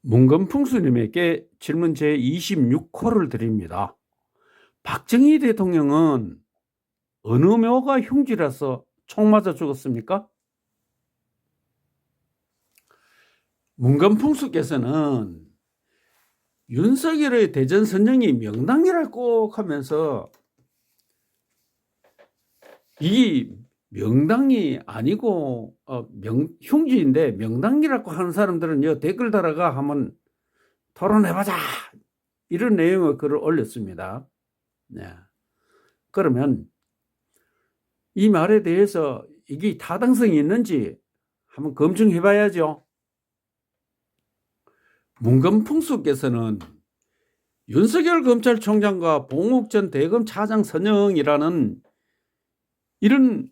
문건풍수님에게 질문 제26호를 드립니다. 박정희 대통령은 어느 묘가 흉지라서 총 맞아 죽었습니까? 문건풍수께서는 윤석열의 대전 선정이 명당이라 꼭 하면서 이 명당이 아니고 흉지인데 명당이라고 하는 사람들은 댓글 달아가 하면 토론해보자 이런 내용의 글을 올렸습니다. 네. 그러면 이 말에 대해서 이게 타당성이 있는지 한번 검증해 봐야죠. 문건풍수께서는 윤석열 검찰총장과 봉욱 전 대검 차장 선영이라는 이런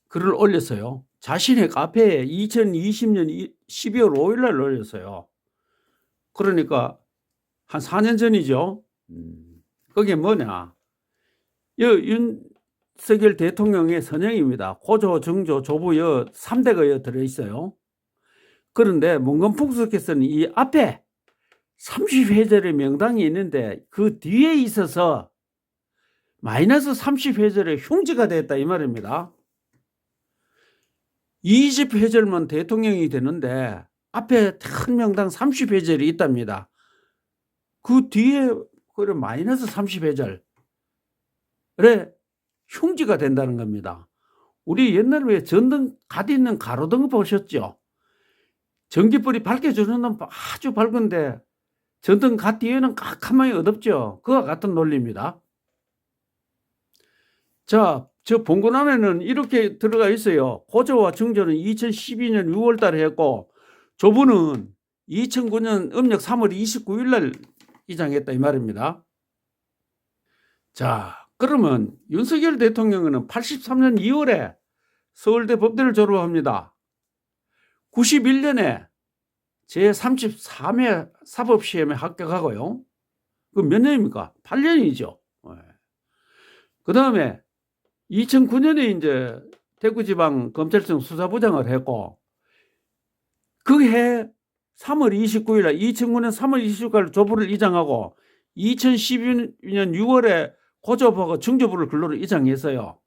글을 올렸어요. 자신의 카페에 2020년 12월 5일 날 올렸어요. 그러니까 한 4년 전이죠. 그게 뭐냐. 윤석열 대통령의 선영입니다. 고조, 정조, 조부 3대가 들어있어요. 그런데 문건풍수께서는 이 앞에 30회절의 명당이 있는데 그 뒤에 있어서 마이너스 30회절의 흉지가 됐다 이 말입니다. 20회절만 대통령이 되는데 앞에 큰 명당 30회절이 있답니다. 그 뒤에 그래 마이너스 30회절에 흉지가 된다는 겁니다. 우리 옛날에 왜 전등 갓 있는 가로등 보셨죠? 전기불이 밝혀주는 건 아주 밝은데 전등 갓 뒤에는 깜깜하게 어둡죠. 그와 같은 논리입니다. 자, 저 본문 안에는 이렇게 들어가 있어요. 고조와 정조는 2012년 6월 달에 했고 조부는 2009년 음력 3월 29일 날 이장했다 이 말입니다. 자, 그러면 윤석열 대통령은 83년 2월에 서울대 법대를 졸업합니다. 91년에 제33회 사법시험에 합격하고요. 그 몇 년입니까? 8년이죠. 그 다음에 2009년에 이제 대구지방검찰청 수사부장을 했고 그해 3월 29일 날 2009년 3월 29일 조부를 이장하고 2012년 6월에 고조부하고 정조부를 근로로 이장했어요.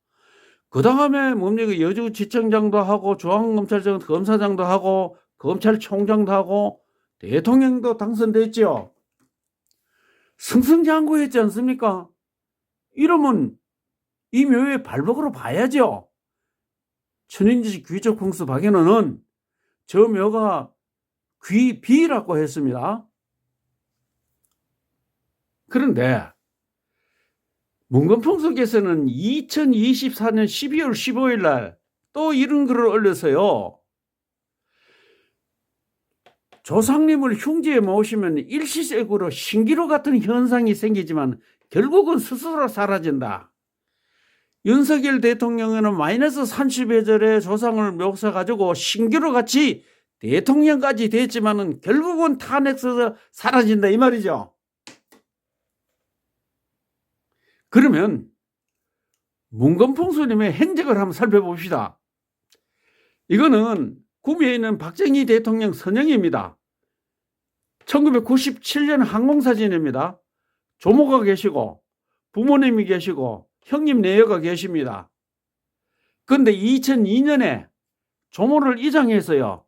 그 다음에 뭡니까 여주지청장도 하고 중앙검찰청 검사장도 하고 검찰총장도 하고 대통령도 당선됐죠. 승승장구했지 않습니까? 이러면 이 묘의 발목으로 봐야죠. 천인지 귀족풍수 박연호는 저 묘가 귀비라고 했습니다. 그런데 문건풍수께서는 2024년 12월 15일 날 또 이런 글을 올려서요. 조상님을 흉지에 모시면 일시적으로 신기루 같은 현상이 생기지만 결국은 스스로 사라진다. 윤석열 대통령은 마이너스 30회절의 조상을 묘사가지고 신기루 같이 대통령까지 됐지만은 결국은 탄핵서서 사라진다 이 말이죠. 그러면 문건풍수님의 행적을 한번 살펴봅시다. 이거는 구미에 있는 박정희 대통령 선영입니다. 1997년 항공사진입니다. 조모가 계시고 부모님이 계시고 형님 내여가 계십니다. 그런데 2002년에 조모를 이장했어요.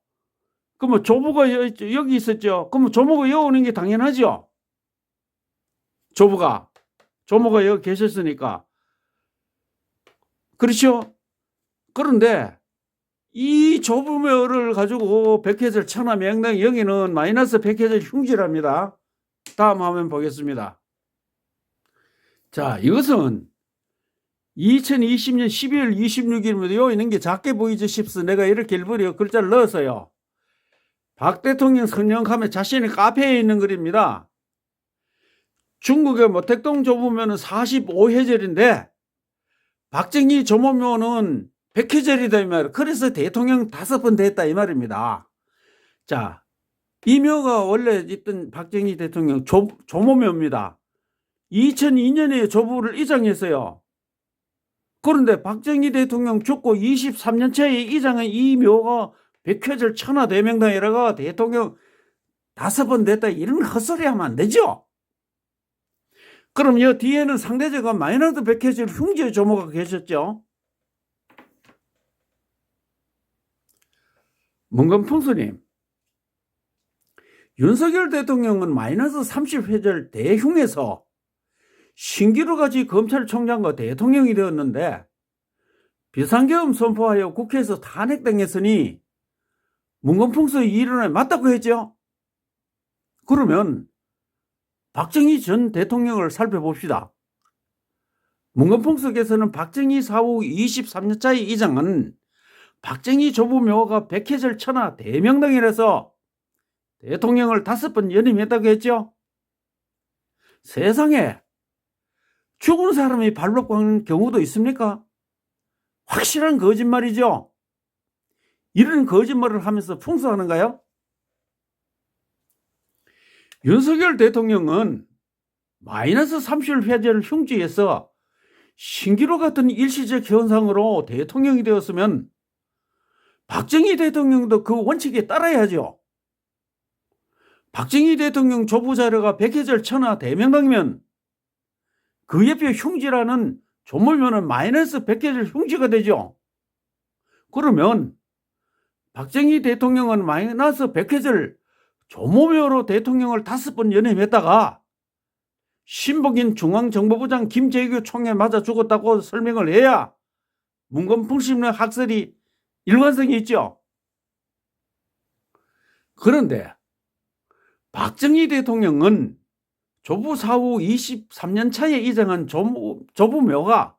그러면 조부가 여기 있었죠. 그러면 조모가 여기 오는 게 당연하죠. 조모가 여기 계셨으니까. 그렇죠? 그런데 이 조부묘를 가지고 백회절 천하 명당 여기는 마이너스 백회절 흉지랍니다. 다음 화면 보겠습니다. 자, 이것은 2020년 12월 26일입니다. 요 있는 게 작게 보이죠 싶소. 내가 이렇게 일부러 글자를 넣었어요. 박 대통령 선영하면 자신의 카페에 있는 글입니다. 중국의 모택동 조부묘는 45회절인데 박정희 조모묘는 100회절이다 이 말. 그래서 대통령 5번 됐다 이 말입니다. 자, 이 묘가 원래 있던 박정희 대통령 조모묘입니다. 2002년에 조부를 이장했어요. 그런데 박정희 대통령 죽고 23년 차에 이장한 이 묘가 백회절 천하대명당이라가 대통령 5번 됐다 이런 헛소리 하면 안 되죠. 그럼 여 뒤에는 상대적으로 마이너스 백해질 흉지의 조모가 계셨죠. 문건풍수님, 윤석열 대통령은 마이너스 30회절 대흉에서 신기루같이 검찰총장과 대통령이 되었는데 비상계엄 선포하여 국회에서 탄핵당했으니 문건풍수의 이론에 맞다고 했죠. 그러면 박정희 전 대통령을 살펴봅시다. 문건풍수께서는 박정희 사후 23년차의 이장은 박정희 조부묘가 백해절 천하 대명당이라서 대통령을 5번 연임했다고 했죠. 세상에 죽은 사람이 발로 깎는 경우도 있습니까? 확실한 거짓말이죠. 이런 거짓말을 하면서 풍수하는가요? 윤석열 대통령은 마이너스 30회절 흉지에서 신기루 같은 일시적 현상으로 대통령이 되었으면 박정희 대통령도 그 원칙에 따라야죠. 박정희 대통령 조부 자료가 백해절 천하 대명당이면 그 옆에 흉지라는 조모묘는 마이너스 백해절 흉지가 되죠. 그러면 박정희 대통령은 마이너스 백해절 조모묘로 대통령을 5번 연임했다가 신복인 중앙정보부장 김재규 총에 맞아 죽었다고 설명을 해야 문건풍수의 학설이 일관성이 있죠. 그런데 박정희 대통령은 조부 사후 23년 차에 이장한 조부묘가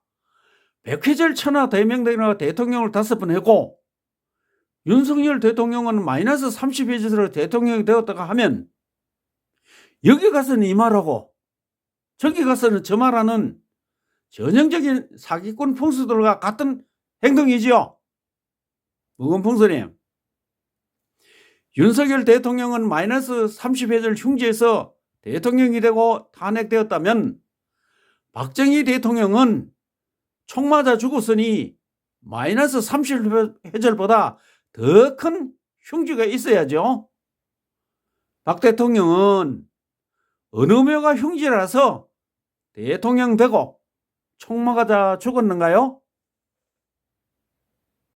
백회절 천하 대명당이라 대통령을 5번 했고 윤석열 대통령은 마이너스 30회절로 대통령이 되었다가 하면 여기 가서는 이 말하고 저기 가서는 저 말하는 전형적인 사기꾼 풍수들과 같은 행동이지요. 문건풍수님, 윤석열 대통령은 마이너스 30회절 흉지에서 대통령이 되고 탄핵되었다면 박정희 대통령은 총 맞아 죽었으니 마이너스 30회절보다 더 큰 흉지가 있어야죠. 박 대통령은 어느 묘가 흉지라서 대통령 되고 총 맞아 죽었는가요?